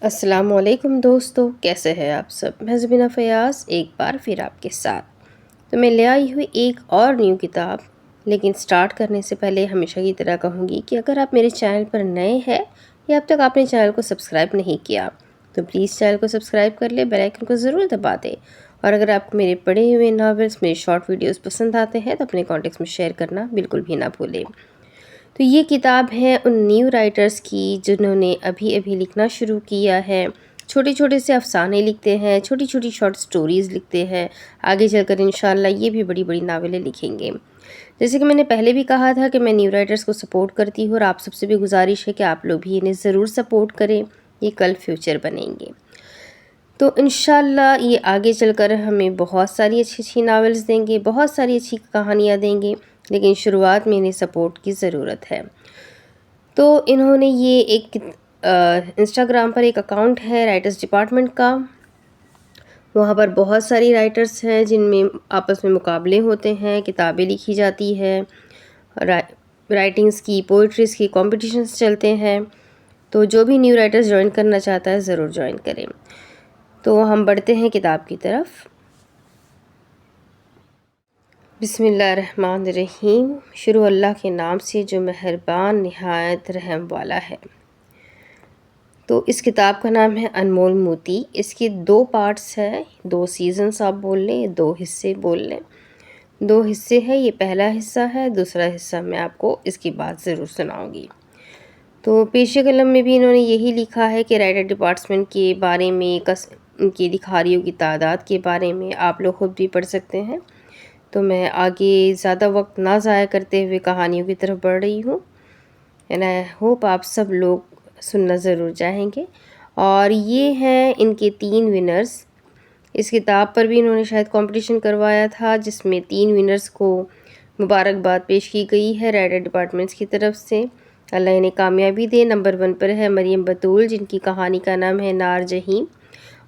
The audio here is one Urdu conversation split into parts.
السلام علیکم دوستو، کیسے ہیں آپ سب؟ میں زبینہ فیاض ایک بار پھر آپ کے ساتھ تو میں لے آئی ہوئی ایک اور نیو کتاب۔ لیکن سٹارٹ کرنے سے پہلے ہمیشہ کی طرح کہوں گی کہ اگر آپ میرے چینل پر نئے ہیں یا اب تک آپ نے چینل کو سبسکرائب نہیں کیا تو پلیز چینل کو سبسکرائب کر لیں، بیل آئیکن کو ضرور دبا دیں، اور اگر آپ کو میرے پڑھے ہوئے ناولس، میرے شارٹ ویڈیوز پسند آتے ہیں تو اپنے کانٹیکٹس میں شیئر کرنا بالکل بھی نہ بھولیں۔ تو یہ کتاب ہے ان نیو رائٹرز کی جنہوں نے ابھی ابھی لکھنا شروع کیا ہے۔ چھوٹے چھوٹے سے افسانے لکھتے ہیں، چھوٹی چھوٹی شارٹ سٹوریز لکھتے ہیں، آگے چل کر انشاءاللہ یہ بھی بڑی بڑی ناولیں لکھیں گے۔ جیسے کہ میں نے پہلے بھی کہا تھا کہ میں نیو رائٹرز کو سپورٹ کرتی ہوں، اور آپ سب سے بھی گزارش ہے کہ آپ لوگ بھی انہیں ضرور سپورٹ کریں، یہ کل فیوچر بنیں گے۔ تو انشاءاللہ یہ آگے چل کر ہمیں بہت ساری اچھی اچھی ناولز دیں گے، بہت ساری اچھی کہانیاں دیں گے، لیکن شروعات میں انہیں سپورٹ کی ضرورت ہے۔ تو انہوں نے یہ ایک انسٹاگرام پر ایک اکاؤنٹ ہے رائٹرز ڈپارٹمنٹ کا، وہاں پر بہت ساری رائٹرز ہیں جن میں آپس میں مقابلے ہوتے ہیں، کتابیں لکھی جاتی ہے، رائٹنگز کی، پوئٹریز کی کمپٹیشنز چلتے ہیں۔ تو جو بھی نیو رائٹرز جوائن کرنا چاہتا ہے ضرور جوائن کریں۔ تو ہم بڑھتے ہیں کتاب کی طرف۔ بسم اللہ الرحمن الرحیم، شروع اللہ کے نام سے جو مہربان نہایت رحم والا ہے۔ تو اس کتاب کا نام ہے انمول موتی۔ اس کے 2 پارٹس ہیں، 2 سیزنز آپ بول لیں، 2 حصے بول لیں، 2 حصے ہیں۔ یہ پہلا حصہ ہے، دوسرا حصہ میں آپ کو اس کی بات ضرور سناؤں گی۔ تو پیش قلم میں بھی انہوں نے یہی لکھا ہے کہ رائٹر ڈپارٹمنٹ کے بارے میں، ان کی لکھاریوں کی تعداد کے بارے میں آپ لوگ خود بھی پڑھ سکتے ہیں۔ تو میں آگے زیادہ وقت نہ ضائع کرتے ہوئے کہانیوں کی طرف بڑھ رہی ہوں، اینڈ آئی ہوپ آپ سب لوگ سننا ضرور چاہیں گے۔ اور یہ ہیں ان کے 3 ونرز۔ اس کتاب پر بھی انہوں نے شاید کمپٹیشن کروایا تھا جس میں 3 ونرز کو مبارکباد پیش کی گئی ہے رائٹر ڈپارٹمنٹس کی طرف سے، اللہ انہیں کامیابی دے۔ نمبر 1 پر ہے مریم بطول، جن کی کہانی کا نام ہے نار جہیم،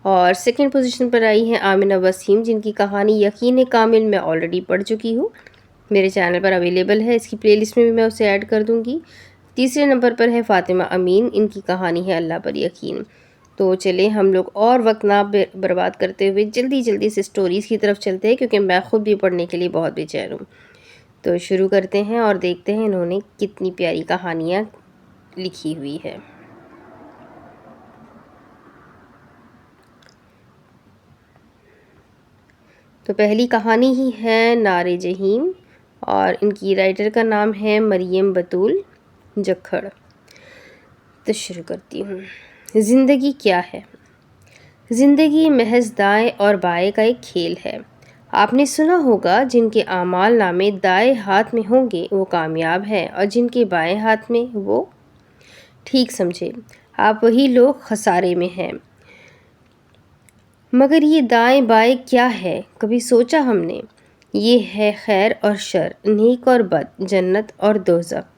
اور 2nd پوزیشن پر آئی ہے آمنہ وسیم، جن کی کہانی یقین کامل میں آلریڈی پڑھ چکی ہوں، میرے چینل پر اویلیبل ہے، اس کی پلے لسٹ میں بھی میں اسے ایڈ کر دوں گی۔ تیسرے نمبر پر ہے فاطمہ امین، ان کی کہانی ہے اللہ پر یقین۔ تو چلیں ہم لوگ اور وقت نہ برباد کرتے ہوئے جلدی جلدی سے سٹوریز کی طرف چلتے ہیں، کیونکہ میں خود بھی پڑھنے کے لیے بہت بے چین ہوں۔ تو شروع کرتے ہیں اور دیکھتے ہیں انہوں نے کتنی پیاری کہانیاں لکھی ہوئی ہے۔ تو پہلی کہانی ہی ہے نار جہیم، اور ان کی رائٹر کا نام ہے مریم بطول جکھڑ۔ تو شروع کرتی ہوں۔ زندگی کیا ہے؟ زندگی محض دائیں اور بائیں کا ایک کھیل ہے۔ آپ نے سنا ہوگا جن کے اعمال نامے دائیں ہاتھ میں ہوں گے وہ کامیاب ہیں، اور جن کے بائیں ہاتھ میں وہ ٹھیک سمجھے آپ وہی لوگ خسارے میں ہیں۔ مگر یہ دائیں بائیں کیا ہے، کبھی سوچا ہم نے؟ یہ ہے خیر اور شر، نیک اور بد، جنت اور دوزخ۔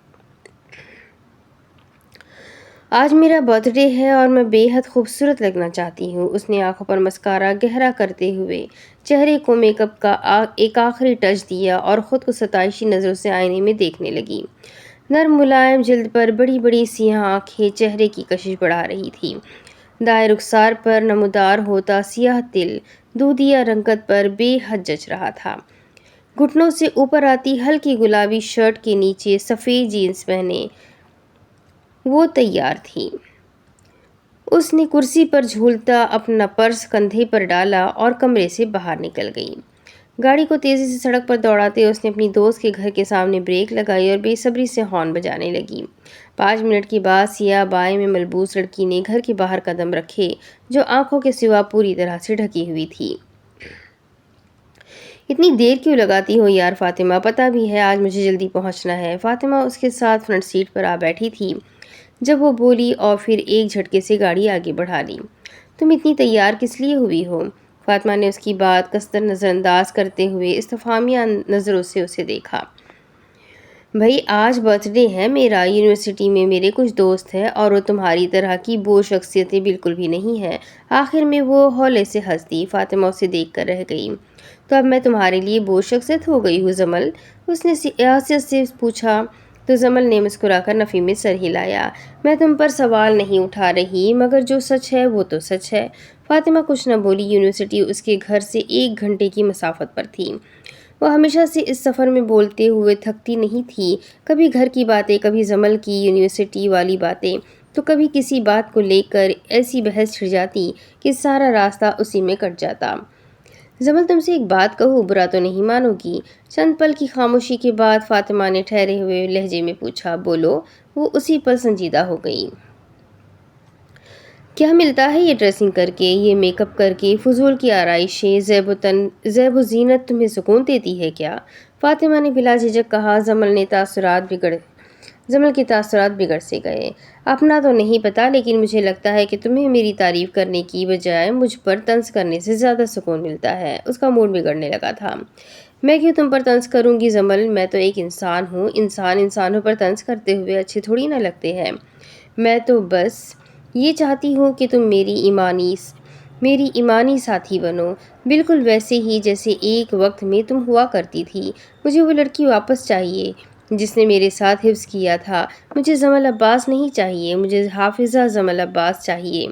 آج میرا برتھ ڈے ہے اور میں بے حد خوبصورت لگنا چاہتی ہوں۔ اس نے آنکھوں پر مسکارا گہرا کرتے ہوئے چہرے کو میک اپ کا ایک آخری ٹچ دیا اور خود کو ستائشی نظروں سے آئینے میں دیکھنے لگی۔ نرم ملائم جلد پر بڑی بڑی سیاہ آنکھیں چہرے کی کشش بڑھا رہی تھی۔ دائیں رخسار پر نمودار ہوتا سیاہ تل دودھیا رنگت پر بے حد جچ رہا تھا۔ گھٹنوں سے اوپر آتی ہلکی گلابی شرٹ کے نیچے سفید جینز پہنے وہ تیار تھی۔ اس نے کرسی پر جھولتا اپنا پرس کندھے پر ڈالا اور کمرے سے باہر نکل گئی۔ گاڑی کو تیزی سے سڑک پر دوڑاتے اس نے اپنی دوست کے گھر کے سامنے بریک لگائی اور بے صبری سے ہارن بجانے لگی۔ 5 منٹ کے بعد سیاہ بائیں میں ملبوس لڑکی نے گھر کے باہر قدم رکھے، جو آنکھوں کے سوا پوری طرح سے ڈھکی ہوئی تھی۔ اتنی دیر کیوں لگاتی ہو یار فاطمہ، پتہ بھی ہے آج مجھے جلدی پہنچنا ہے۔ فاطمہ اس کے ساتھ فرنٹ سیٹ پر آ بیٹھی تھی جب وہ بولی، اور پھر ایک جھٹکے سے گاڑی آگے بڑھا لی۔ تم اتنی تیار کس لیے ہوئی ہو؟ فاطمہ نے اس کی بات قصدن نظر انداز کرتے ہوئے استفہامیہ نظروں سے اسے دیکھا۔ بھئی آج برتھ ڈے ہے میرا، یونیورسٹی میں میرے کچھ دوست ہیں اور وہ تمہاری طرح کی بوجھ شخصیتیں بالکل بھی نہیں ہیں۔ آخر میں وہ ہولے سے ہنس دی۔ فاطمہ اسے دیکھ کر رہ گئی۔ تو اب میں تمہارے لیے بوجھ شخصیت ہو گئی ہوں زمل؟ اس نے سیاست سے پوچھا۔ تو زمل نے مسکرا کر نفی میں سر ہلایا۔ میں تم پر سوال نہیں اٹھا رہی، مگر جو سچ ہے وہ تو سچ ہے۔ فاطمہ کچھ نہ بولی۔ یونیورسٹی اس کے گھر سے 1 گھنٹے کی مسافت پر تھی۔ وہ ہمیشہ سے اس سفر میں بولتے ہوئے تھکتی نہیں تھی، کبھی گھر کی باتیں، کبھی زمل کی یونیورسٹی والی باتیں، تو کبھی کسی بات کو لے کر ایسی بحث چھڑ جاتی کہ سارا راستہ اسی میں کٹ جاتا۔ زمل تم سے ایک بات کہوں، برا تو نہیں مانو گی؟ چند پل کی خاموشی کے بعد فاطمہ نے ٹھہرے ہوئے لہجے میں پوچھا۔ بولو۔ وہ اسی پل سنجیدہ ہو گئی۔ کیا ملتا ہے یہ ڈریسنگ کر کے، یہ میک اپ کر کے، فضول کی آرائشیں، زیب و زینت تمہیں سکون دیتی ہے کیا؟ فاطمہ نے بلا جھجک کہا۔ زمل کے تاثرات بگڑ سے گئے۔ اپنا تو نہیں پتا، لیکن مجھے لگتا ہے کہ تمہیں میری تعریف کرنے کی بجائے مجھ پر طنز کرنے سے زیادہ سکون ملتا ہے۔ اس کا موڈ بگڑنے لگا تھا۔ میں کیوں تم پر طنز کروں گی زمل؟ میں تو ایک انسان ہوں۔ انسانوں پر طنز کرتے ہوئے اچھے تھوڑی نہ لگتے ہیں۔ میں تو بس یہ چاہتی ہوں کہ تم میری ایمانی ساتھی بنو، بالکل ویسے ہی جیسے ایک وقت میں تم ہوا کرتی تھی۔ مجھے وہ لڑکی واپس چاہیے جس نے میرے ساتھ حفظ کیا تھا۔ مجھے زمل عباس نہیں چاہیے، مجھے حافظہ زمل عباس چاہیے۔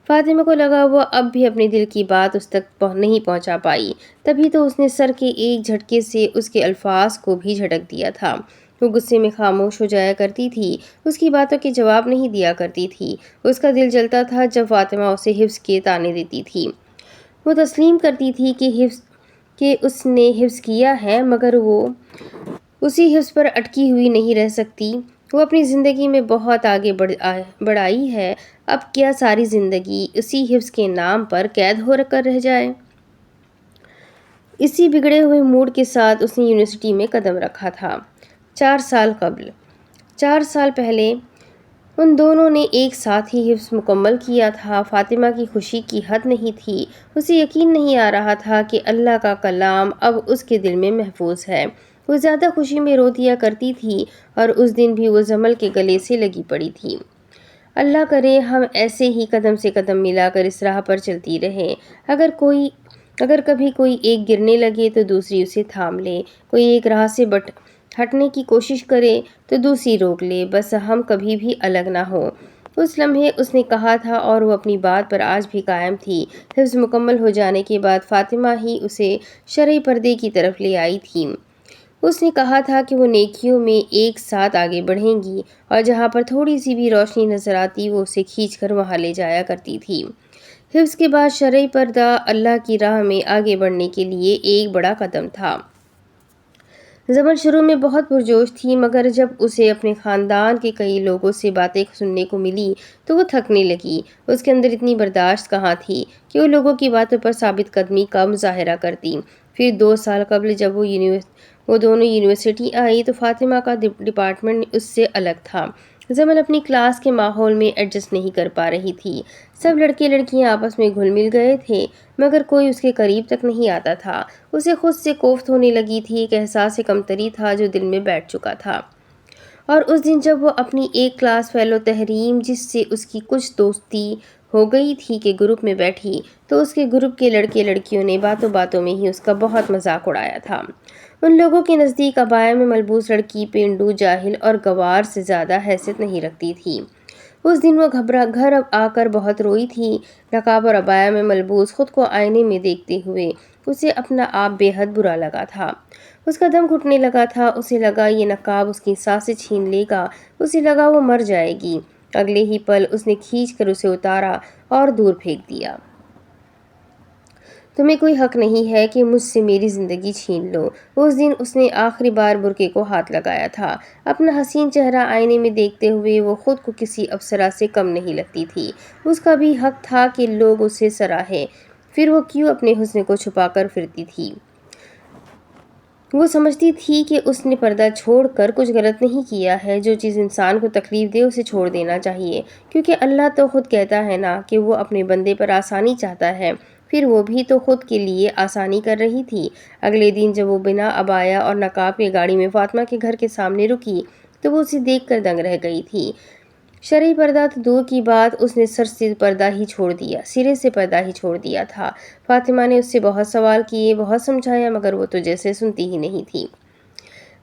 فاطمہ کو لگا وہ اب بھی اپنے دل کی بات اس تک نہیں پہنچا پائی، تبھی تو اس نے سر کے ایک جھٹکے سے اس کے الفاظ کو بھی جھٹک دیا تھا۔ وہ غصے میں خاموش ہو جایا کرتی تھی، اس کی باتوں کے جواب نہیں دیا کرتی تھی۔ اس کا دل جلتا تھا جب فاطمہ اسے حفظ کے طعنے دیتی تھی۔ وہ تسلیم کرتی تھی کہ اس نے حفظ کیا ہے، مگر وہ اسی حفظ پر اٹکی ہوئی نہیں رہ سکتی۔ وہ اپنی زندگی میں بہت آگے بڑھ آئی ہے، اب کیا ساری زندگی اسی حفظ کے نام پر قید ہو کر رہ جائے؟ اسی بگڑے ہوئے موڈ کے ساتھ اس نے یونیورسٹی میں قدم رکھا تھا۔ 4 سال پہلے ان دونوں نے ایک ساتھ ہی حفظ مکمل کیا تھا۔ فاطمہ کی خوشی کی حد نہیں تھی۔ اسے یقین نہیں آ رہا تھا کہ اللہ کا کلام اب اس کے دل میں محفوظ ہے۔ وہ زیادہ خوشی میں رو دیا کرتی تھی، اور اس دن بھی وہ زمل کے گلے سے لگی پڑی تھی۔ اللہ کرے ہم ایسے ہی قدم سے قدم ملا کر اس راہ پر چلتی رہیں۔ اگر کبھی کوئی ایک گرنے لگے تو دوسری اسے تھام لے، کوئی ایک راہ سے ہٹنے کی کوشش کرے تو دوسری روک لے، بس ہم کبھی بھی الگ نہ ہوں۔ اس لمحے اس نے کہا تھا، اور وہ اپنی بات پر آج بھی قائم تھی۔ حفظ مکمل ہو جانے کے بعد فاطمہ ہی اسے شرعی پردے کی طرف لے آئی تھی۔ اس نے کہا تھا کہ وہ نیکیوں میں ایک ساتھ آگے بڑھیں گی، اور جہاں پر تھوڑی سی بھی روشنی نظر آتی وہ اسے کھینچ کر وہاں لے جایا کرتی تھی۔ حفظ کے بعد شرعی پردہ اللہ کی راہ میں آگے بڑھنے کے لیے ایک بڑا قدم تھا۔ زمل شروع میں بہت پرجوش تھی، مگر جب اسے اپنے خاندان کے کئی لوگوں سے باتیں سننے کو ملی تو وہ تھکنے لگی۔ اس کے اندر اتنی برداشت کہاں تھی کہ وہ لوگوں کی باتوں پر ثابت قدمی کا مظاہرہ کرتی۔ پھر 2 سال قبل جب وہ دونوں یونیورسٹی آئی تو فاطمہ کا ڈپارٹمنٹ اس سے الگ تھا۔ زمل اپنی کلاس کے ماحول میں ایڈجسٹ نہیں کر پا رہی تھی۔ سب لڑکے لڑکیاں آپس میں گھل مل گئے تھے، مگر کوئی اس کے قریب تک نہیں آتا تھا۔ اسے خود سے کوفت ہونے لگی تھی، ایک احساس کمتری تھا جو دل میں بیٹھ چکا تھا۔ اور اس دن جب وہ اپنی ایک کلاس فیلو تحریم، جس سے اس کی کچھ دوستی ہو گئی تھی، کے گروپ میں بیٹھی تو اس کے گروپ کے لڑکے لڑکیوں نے باتوں باتوں میں ہی اس کا بہت مذاق اڑایا تھا۔ ان لوگوں کے نزدیک عبایا میں ملبوس لڑکی پینڈو، جاہل اور گوار سے زیادہ حیثیت نہیں رکھتی تھی۔ اس دن وہ گھر آ کر بہت روئی تھی۔ نقاب اور عبایا میں ملبوس خود کو آئینے میں دیکھتے ہوئے اسے اپنا آپ بے حد برا لگا تھا۔ اس کا دم گھٹنے لگا تھا۔ اسے لگا یہ نقاب اس کی سانسیں چھین لے گا، اسے لگا وہ مر جائے گی۔ اگلے ہی پل اس نے کھینچ کر اسے اتارا اور دور پھینک دیا۔ تمہیں کوئی حق نہیں ہے کہ مجھ سے میری زندگی چھین لو۔ اس دن اس نے آخری بار برقعے کو ہاتھ لگایا تھا۔ اپنا حسین چہرہ آئینے میں دیکھتے ہوئے وہ خود کو کسی افسرہ سے کم نہیں لگتی تھی۔ اس کا بھی حق تھا کہ لوگ اسے سراہیں، پھر وہ کیوں اپنے حسن کو چھپا کر پھرتی تھی؟ وہ سمجھتی تھی کہ اس نے پردہ چھوڑ کر کچھ غلط نہیں کیا ہے۔ جو چیز انسان کو تکلیف دے اسے چھوڑ دینا چاہیے، کیونکہ اللہ تو خود کہتا ہے نا کہ وہ اپنے بندے پر آسانی چاہتا ہے۔ پھر وہ بھی تو خود کے لیے آسانی کر رہی تھی۔ اگلے دن جب وہ بنا عبایا اور نقاب کے گاڑی میں فاطمہ کے گھر کے سامنے رکی تو وہ اسے دیکھ کر دنگ رہ گئی تھی۔ شرعی پردہ تو دور کی بات، اس نے سرے سے پردہ ہی چھوڑ دیا تھا۔ فاطمہ نے اس سے بہت سوال کیے، بہت سمجھایا، مگر وہ تو جیسے سنتی ہی نہیں تھی۔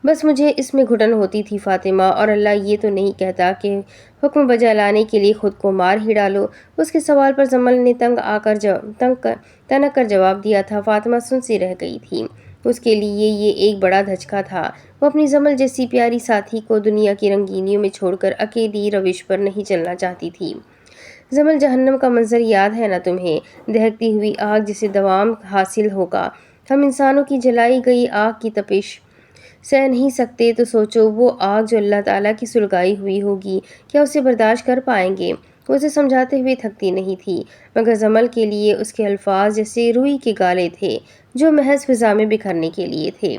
بس مجھے اس میں گھٹن ہوتی تھی فاطمہ، اور اللہ یہ تو نہیں کہتا کہ حکم بجا لانے کے لیے خود کو مار ہی ڈالو۔ اس کے سوال پر جمل نے تنک کر جواب دیا تھا۔ فاطمہ سن سی رہ گئی تھی۔ اس کے لیے یہ ایک بڑا دھچکا تھا۔ وہ اپنی جمل جیسی پیاری ساتھی کو دنیا کی رنگینیوں میں چھوڑ کر اکیلی روش پر نہیں چلنا چاہتی تھی۔ جمل، جہنم کا منظر یاد ہے نا تمہیں؟ دہکتی ہوئی آگ جسے دوام حاصل ہوگا۔ ہم انسانوں کی جلائی گئی آگ کی تپش سہ نہیں سکتے، تو سوچو وہ آگ جو اللہ تعالیٰ کی سلگائی ہوئی ہوگی، کیا اسے برداشت کر پائیں گے؟ وہ اسے سمجھاتے ہوئے تھکتی نہیں تھی، مگر جمل کے لیے اس کے الفاظ جیسے روئی کے گالے تھے جو محض فضا میں بکھرنے کے لیے تھے۔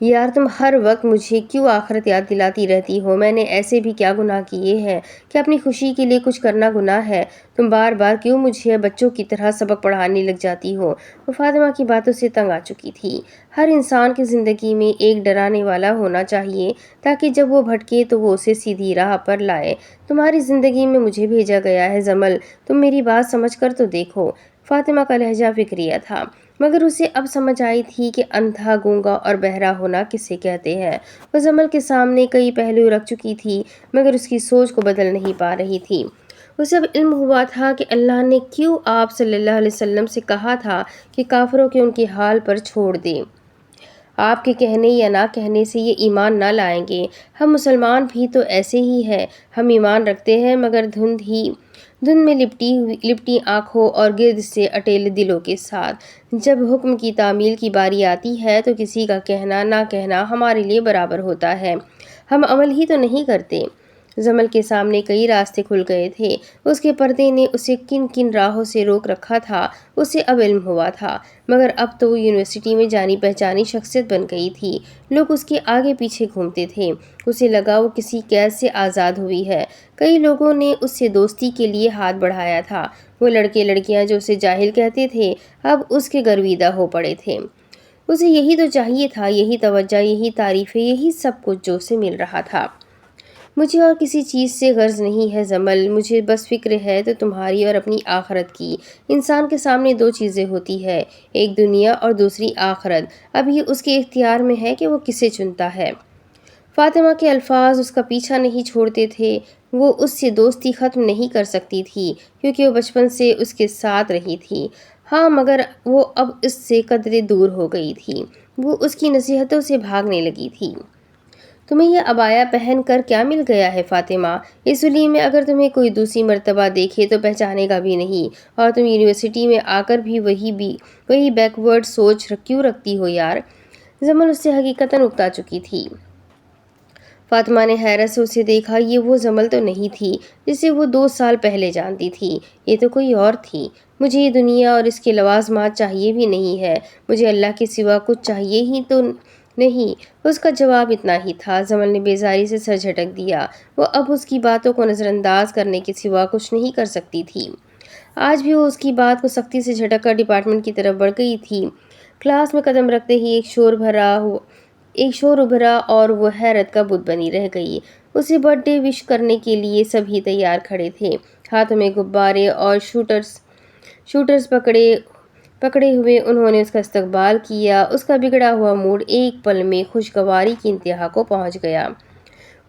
یار تم ہر وقت مجھے کیوں آخرت یاد دلاتی رہتی ہو؟ میں نے ایسے بھی کیا گناہ کیے ہیں کہ اپنی خوشی کے لیے کچھ کرنا گناہ ہے؟ تم بار بار کیوں مجھے بچوں کی طرح سبق پڑھانے لگ جاتی ہو؟ وہ فاطمہ کی باتوں سے تنگ آ چکی تھی۔ ہر انسان کی زندگی میں ایک ڈرانے والا ہونا چاہیے تاکہ جب وہ بھٹکے تو وہ اسے سیدھی راہ پر لائے۔ تمہاری زندگی میں مجھے بھیجا گیا ہے جمل، تم میری بات سمجھ کر تو دیکھو۔ فاطمہ کا لہجہ فکریہ تھا، مگر اسے اب سمجھ آئی تھی کہ اندھا، گونگا اور بہرا ہونا کسے کہتے ہیں۔ وہ جمل کے سامنے کئی پہلو رکھ چکی تھی، مگر اس کی سوچ کو بدل نہیں پا رہی تھی۔ اسے اب علم ہوا تھا کہ اللہ نے کیوں آپ صلی اللہ علیہ وسلم سے کہا تھا کہ کافروں کے ان کے حال پر چھوڑ دیں۔ آپ کے کہنے یا نہ کہنے سے یہ ایمان نہ لائیں گے۔ ہم مسلمان بھی تو ایسے ہی ہیں، ہم ایمان رکھتے ہیں مگر دھند میں لپٹی آنکھوں اور گرد سے اٹیلے دلوں کے ساتھ۔ جب حکم کی تعمیل کی باری آتی ہے تو کسی کا کہنا نہ کہنا ہمارے لیے برابر ہوتا ہے، ہم عمل ہی تو نہیں کرتے۔ جمل کے سامنے کئی راستے کھل گئے تھے۔ اس کے پردے نے اسے کن کن راہوں سے روک رکھا تھا، اسے اب علم ہوا تھا، مگر اب تو وہ یونیورسٹی میں جانی پہچانی شخصیت بن گئی تھی۔ لوگ اس کے آگے پیچھے گھومتے تھے، اسے لگا وہ کسی قید سے آزاد ہوئی ہے۔ کئی لوگوں نے اس سے دوستی کے لیے ہاتھ بڑھایا تھا۔ وہ لڑکے لڑکیاں جو اسے جاہل کہتے تھے اب اس کے گرویدہ ہو پڑے تھے۔ اسے یہی تو چاہیے تھا، یہی توجہ، یہی تعریفیں، یہی سب کچھ جو اسے مل رہا تھا۔ مجھے اور کسی چیز سے غرض نہیں ہے جمل، مجھے بس فکر ہے تو تمہاری اور اپنی آخرت کی۔ انسان کے سامنے دو چیزیں ہوتی ہے، ایک دنیا اور دوسری آخرت۔ اب یہ اس کے اختیار میں ہے کہ وہ کسے چنتا ہے۔ فاطمہ کے الفاظ اس کا پیچھا نہیں چھوڑتے تھے۔ وہ اس سے دوستی ختم نہیں کر سکتی تھی کیونکہ وہ بچپن سے اس کے ساتھ رہی تھی۔ ہاں، مگر وہ اب اس سے قدرے دور ہو گئی تھی۔ وہ اس کی نصیحتوں سے بھاگنے لگی تھی۔ تمہیں یہ عبایا پہن کر کیا مل گیا ہے فاطمہ؟ اس ولیم میں اگر تمہیں کوئی دوسری مرتبہ دیکھے تو پہچانے گا بھی نہیں، اور تم یونیورسٹی میں آ کر بھی وہی بیکورڈ سوچ کیوں رکھتی ہو یار؟ جمل اس سے حقیقتاً اکتا چکی تھی۔ فاطمہ نے حیرت سے اسے دیکھا۔ یہ وہ جمل تو نہیں تھی جسے وہ 2 سال پہلے جانتی تھی، یہ تو کوئی اور تھی۔ مجھے یہ دنیا اور اس کے لوازمات چاہیے بھی نہیں ہے، مجھے اللہ کے سوا کچھ چاہیے ہی تو نہیں۔ اس کا جواب اتنا ہی تھا۔ جمل نے بیزاری سے سر جھٹک دیا۔ وہ اب اس کی باتوں کو نظر انداز کرنے کے سوا کچھ نہیں کر سکتی تھی۔ آج بھی وہ اس کی بات کو سختی سے جھٹک کر ڈپارٹمنٹ کی طرف بڑھ گئی تھی۔ کلاس میں قدم رکھتے ہی ایک شور ابھرا اور وہ حیرت کا بت بنی رہ گئی۔ اسے برتھ ڈے وش کرنے کے لیے سبھی تیار کھڑے تھے، ہاتھوں میں غبارے اور شوٹرز پکڑے ہوئے انہوں نے اس کا استقبال کیا۔ اس کا بگڑا ہوا موڈ ایک پل میں خوشگواری کی انتہا کو پہنچ گیا۔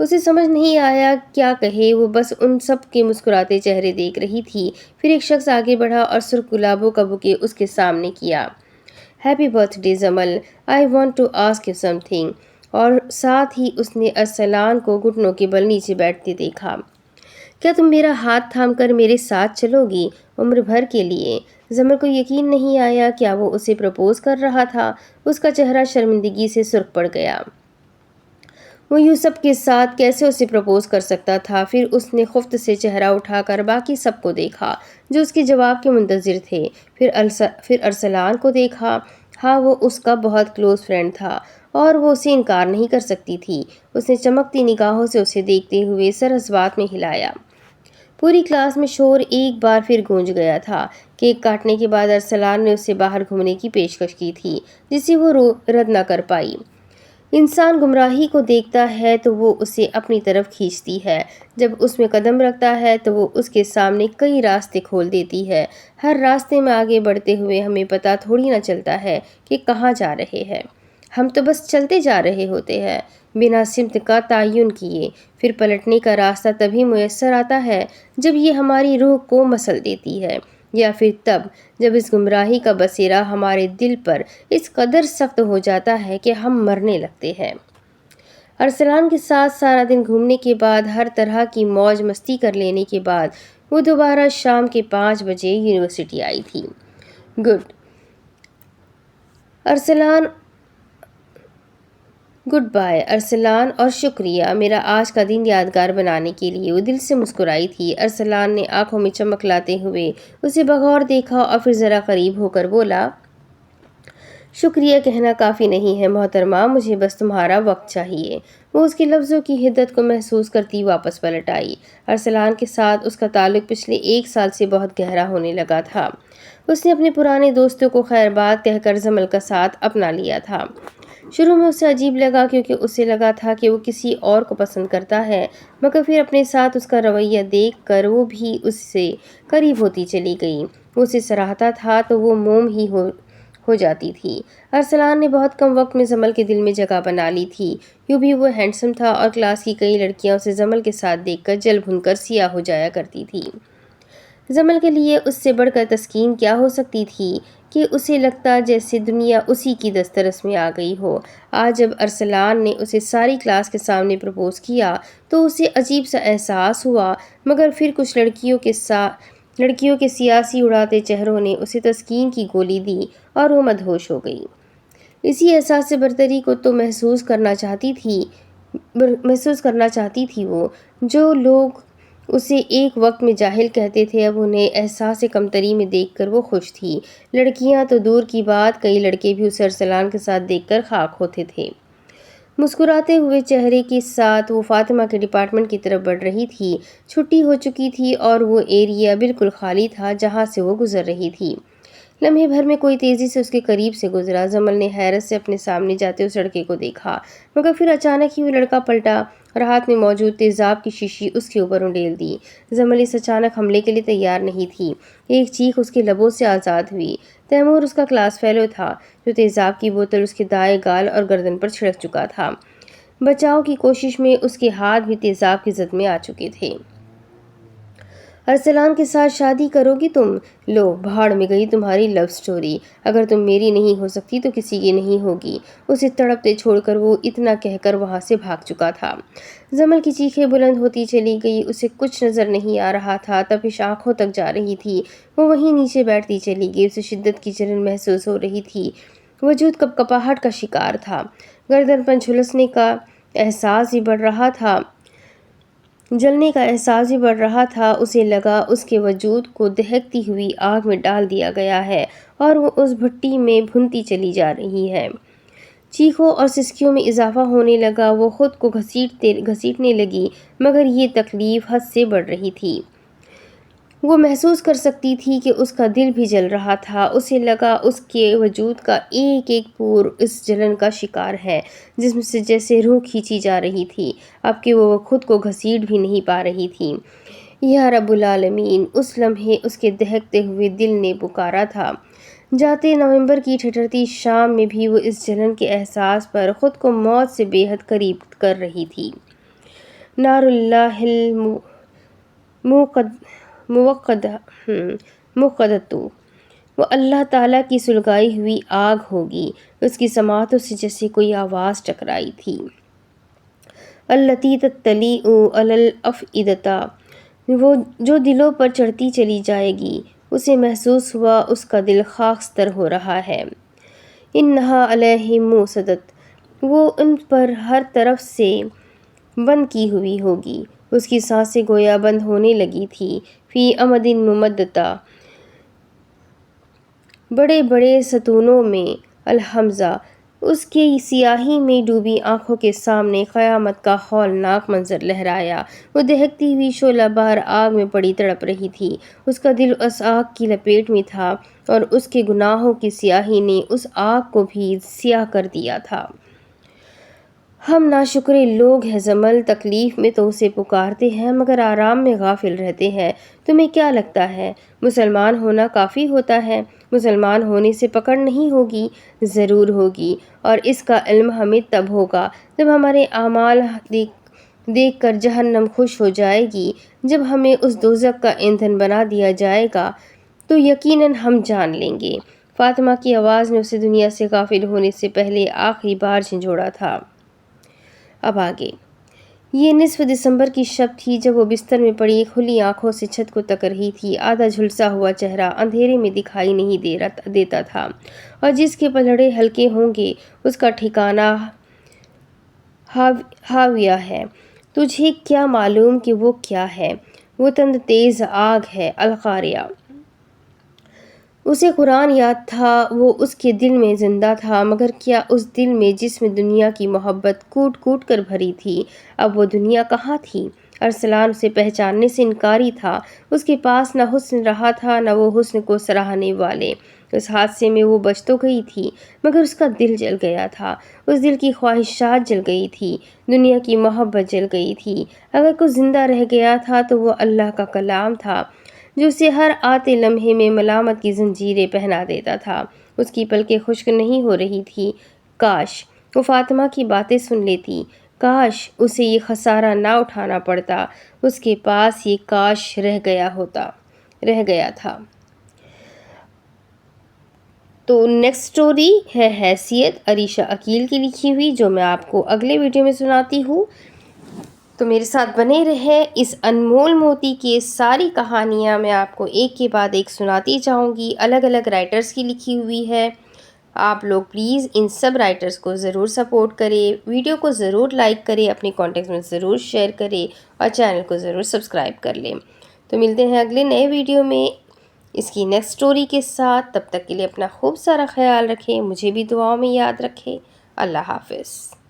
اسے سمجھ نہیں آیا کیا کہے، وہ بس ان سب کے مسکراتے چہرے دیکھ رہی تھی۔ پھر ایک شخص آگے بڑھا اور سرخ گلابوں کا بوکے اس کے سامنے کیا۔ Happy birthday Jamal, I want to ask you something, اور ساتھ ہی اس نے ارسلان کو گھٹنوں کے بل نیچے بیٹھتے دیکھا۔ کیا تم میرا ہاتھ تھام کر میرے ساتھ چلو گی عمر بھر کے لیے؟ جمل کو یقین نہیں آیا، کیا وہ اسے پرپوز کر رہا تھا؟ اس کا چہرہ شرمندگی سے سرخ پڑ گیا۔ وہ یوں سب کے ساتھ کیسے اسے پرپوز کر سکتا تھا؟ پھر اس نے خفت سے چہرہ اٹھا کر باقی سب کو دیکھا جو اس کے جواب کے منتظر تھے، پھر ارسلان کو دیکھا۔ ہاں، وہ اس کا بہت کلوز فرینڈ تھا اور وہ اسے انکار نہیں کر سکتی تھی۔ اس نے چمکتی نگاہوں سے اسے دیکھتے ہوئے سر حسبات میں ہلایا۔ پوری کلاس میں شور ایک بار پھر گونج گیا تھا۔ کیک کاٹنے کے بعد ارسلان نے اسے باہر گھومنے کی پیشکش کی تھی جسے وہ رد نہ کر پائی۔ انسان گمراہی کو دیکھتا ہے تو وہ اسے اپنی طرف کھینچتی ہے، جب اس میں قدم رکھتا ہے تو وہ اس کے سامنے کئی راستے کھول دیتی ہے۔ ہر راستے میں آگے بڑھتے ہوئے ہمیں پتہ تھوڑی نہ چلتا ہے کہ کہاں جا رہے ہیں۔ ہم تو بس چلتے جا رہے ہوتے ہیں بنا سمت کا تعین کیے، پھر پلٹنے کا راستہ تبھی میسر آتا ہے جب یہ ہماری روح کو مسل دیتی ہے، یا پھر تب جب اس گمراہی کا بسیرا ہمارے دل پر اس قدر سخت ہو جاتا ہے کہ ہم مرنے لگتے ہیں۔ ارسلان کے ساتھ سارا دن گھومنے کے بعد، ہر طرح کی موج مستی کر لینے کے بعد، وہ دوبارہ شام کے 5 بجے یونیورسٹی آئی تھی۔ گڈ بائے ارسلان، اور شکریہ میرا آج کا دن یادگار بنانے کے لیے۔ وہ دل سے مسکرائی تھی۔ ارسلان نے آنکھوں میں چمک لاتے ہوئے اسے بغور دیکھا اور پھر ذرا قریب ہو کر بولا، شکریہ کہنا کافی نہیں ہے محترمہ، مجھے بس تمہارا وقت چاہیے۔ وہ اس کے لفظوں کی حدت کو محسوس کرتی واپس پلٹ آئی۔ ارسلان کے ساتھ اس کا تعلق پچھلے 1 سال سے بہت گہرا ہونے لگا تھا۔ اس نے اپنے پرانے دوستوں کو خیر بات کہہ کر جمل کا ساتھ اپنا لیا تھا۔ شروع میں اسے عجیب لگا کیونکہ اسے لگا تھا کہ وہ کسی اور کو پسند کرتا ہے، مگر پھر اپنے ساتھ اس کا رویہ دیکھ کر وہ بھی اس سے قریب ہوتی چلی گئی۔ وہ اسے سراہتا تھا تو وہ موم ہی ہو جاتی تھی۔ ارسلان نے بہت کم وقت میں جمل کے دل میں جگہ بنا لی تھی۔ یوں بھی وہ ہینڈسم تھا اور کلاس کی کئی لڑکیاں اسے جمل کے ساتھ دیکھ کر جل بھن کر سیاہ ہو جایا کرتی تھی۔ جمل کے لیے اس سے بڑھ کر تسکین کیا ہو سکتی تھی کہ اسے لگتا جیسے دنیا اسی کی دسترس میں آ گئی ہو۔ آج جب ارسلان نے اسے ساری کلاس کے سامنے پرپوز کیا تو اسے عجیب سا احساس ہوا، مگر پھر کچھ لڑکیوں کے سیاسی اڑاتے چہروں نے اسے تسکین کی گولی دی اور وہ مدہوش ہو گئی۔ اسی احساس برتری کو تو محسوس کرنا چاہتی تھی وہ۔ جو لوگ اسے ایک وقت میں جاہل کہتے تھے، اب انہیں احساس کمتری میں دیکھ کر وہ خوش تھی۔ لڑکیاں تو دور کی بات، کئی لڑکے بھی اسے ارسلان کے ساتھ دیکھ کر خاک ہوتے تھے۔ مسکراتے ہوئے چہرے کے ساتھ وہ فاطمہ کے ڈپارٹمنٹ کی طرف بڑھ رہی تھی۔ چھٹی ہو چکی تھی اور وہ ایریا بالکل خالی تھا جہاں سے وہ گزر رہی تھی۔ لمحے بھر میں کوئی تیزی سے اس کے قریب سے گزرا۔ جمل نے حیرت سے اپنے سامنے جاتے اس لڑکے کو دیکھا، مگر پھر اچانک ہی وہ لڑکا پلٹا اور ہاتھ میں موجود تیزاب کی شیشی اس کے اوپر انڈیل دی۔ جمل اس اچانک حملے کے لیے تیار نہیں تھی۔ ایک چیخ اس کے لبوں سے آزاد ہوئی۔ تیمور اس کا کلاس فیلو تھا، جو تیزاب کی بوتل اس کے دائیں گال اور گردن پر چھڑک چکا تھا۔ بچاؤ کی کوشش میں اس کے ہاتھ بھی تیزاب کی زد میں آ چکے تھے۔ ارسلان کے ساتھ شادی کرو گی تم؟ لو، بھاڑ میں گئی تمہاری لو سٹوری۔ اگر تم میری نہیں ہو سکتی تو کسی کی نہیں ہوگی۔ اسے تڑپتے چھوڑ کر وہ اتنا کہہ کر وہاں سے بھاگ چکا تھا۔ جمل کی چیخیں بلند ہوتی چلی گئی۔ اسے کچھ نظر نہیں آ رہا تھا، تپش آنکھوں تک جا رہی تھی۔ وہ وہیں نیچے بیٹھتی چلی گئی۔ اسے شدت کی جلن محسوس ہو رہی تھی۔ وجود کپکپاہٹ کا شکار تھا۔ گردن پر جھلسنے کا احساس بھی بڑھ رہا تھا۔ جلنے کا احساس بھی بڑھ رہا تھا۔ اسے لگا اس کے وجود کو دہکتی ہوئی آگ میں ڈال دیا گیا ہے اور وہ اس بھٹی میں بھنتی چلی جا رہی ہے۔ چیخوں اور سسکیوں میں اضافہ ہونے لگا۔ وہ خود کو گھسیٹنے لگی، مگر یہ تکلیف حد سے بڑھ رہی تھی۔ وہ محسوس کر سکتی تھی کہ اس کا دل بھی جل رہا تھا۔ اسے لگا اس کے وجود کا ایک ایک پور اس جلن کا شکار ہے، جسم سے جیسے روح کھینچی جا رہی تھی، اب کہ وہ خود کو گھسیٹ بھی نہیں پا رہی تھی۔ یا رب العالمین! اس لمحے اس کے دہکتے ہوئے دل نے پکارا تھا۔ جاتے نومبر کی ٹھٹرتی شام میں بھی وہ اس جلن کے احساس پر خود کو موت سے بے حد قریب کر رہی تھی۔ نار اللہ موقدۃ، وہ اللہ تعالیٰ کی سلگائی ہوئی آگ ہوگی۔ اس کی سماعتوں سے جیسے کوئی آواز ٹکرائی تھی۔ التی تطلع علی الافئدۃ، وہ جو دلوں پر چڑھتی چلی جائے گی۔ اسے محسوس ہوا اس کا دل خاکستر ہو رہا ہے۔ انہا علیہم موصدۃ، وہ ان پر ہر طرف سے بند کی ہوئی ہوگی۔ اس کی سانسیں گویا بند ہونے لگی تھی۔ فی امد ممددہ، بڑے بڑے ستونوں میں۔ الحمزہ، اس کی سیاہی میں ڈوبی آنکھوں کے سامنے قیامت کا ہولناک منظر لہرایا۔ وہ دہکتی ہوئی شعلہ بار آگ میں پڑی تڑپ رہی تھی۔ اس کا دل اس آگ کی لپیٹ میں تھا اور اس کے گناہوں کی سیاہی نے اس آگ کو بھی سیاہ کر دیا تھا۔ ہم ناشکرے لوگ ہیں جمل، تکلیف میں تو اسے پکارتے ہیں مگر آرام میں غافل رہتے ہیں۔ تمہیں کیا لگتا ہے مسلمان ہونا کافی ہوتا ہے؟ مسلمان ہونے سے پکڑ نہیں ہوگی، ضرور ہوگی، اور اس کا علم ہمیں تب ہوگا جب ہمارے اعمال دیکھ کر جہنم خوش ہو جائے گی۔ جب ہمیں اس دوزخ کا ایندھن بنا دیا جائے گا تو یقیناً ہم جان لیں گے۔ فاطمہ کی آواز نے اسے دنیا سے غافل ہونے سے پہلے آخری بار جھنجھوڑا تھا۔ اب آگے، یہ نصف دسمبر کی شب تھی جب وہ بستر میں پڑی کھلی آنکھوں سے چھت کو تک رہی تھی۔ آدھا جھلسا ہوا چہرہ اندھیرے میں دکھائی نہیں دیتا تھا، اور جس کے پلڑے ہلکے ہوں گے اس کا ٹھکانہ ہاویہ ہے۔ تجھے کیا معلوم کہ وہ کیا ہے؟ وہ تند تیز آگ ہے، القاریہ۔ اسے قرآن یاد تھا، وہ اس کے دل میں زندہ تھا، مگر کیا اس دل میں جس میں دنیا کی محبت کوٹ کوٹ کر بھری تھی، اب وہ دنیا کہاں تھی؟ ارسلان اسے پہچاننے سے انکاری تھا۔ اس کے پاس نہ حسن رہا تھا نہ وہ حسن کو سراہنے والے۔ اس حادثے میں وہ بچ تو گئی تھی، مگر اس کا دل جل گیا تھا، اس دل کی خواہشات جل گئی تھی، دنیا کی محبت جل گئی تھی۔ اگر کچھ زندہ رہ گیا تھا تو وہ اللہ کا کلام تھا، جو اسے ہر آتے لمحے میں ملامت کی زنجیریں پہنا دیتا تھا۔ اس کی پلکیں خشک نہیں ہو رہی تھی۔ کاش وہ فاطمہ کی باتیں سن لیتی، کاش اسے یہ خسارہ نہ اٹھانا پڑتا، اس کے پاس یہ کاش رہ گیا تھا۔ تو نیکسٹ سٹوری ہے حیثیت، عریشہ عقیل کی لکھی ہوئی، جو میں آپ کو اگلے ویڈیو میں سناتی ہوں۔ تو میرے ساتھ بنے رہے۔ اس انمول موتی کی ساری کہانیاں میں آپ کو ایک کے بعد ایک سناتی جاؤں گی، الگ الگ رائٹرز کی لکھی ہوئی ہے۔ آپ لوگ پلیز ان سب رائٹرز کو ضرور سپورٹ کریں، ویڈیو کو ضرور لائک کریں، اپنے کانٹیکٹس میں ضرور شیئر کریں، اور چینل کو ضرور سبسکرائب کر لیں۔ تو ملتے ہیں اگلے نئے ویڈیو میں اس کی نیکسٹ سٹوری کے ساتھ۔ تب تک کے لیے اپنا خوب سارا خیال رکھیں، مجھے بھی دعاؤں میں یاد رکھیں۔ اللہ حافظ۔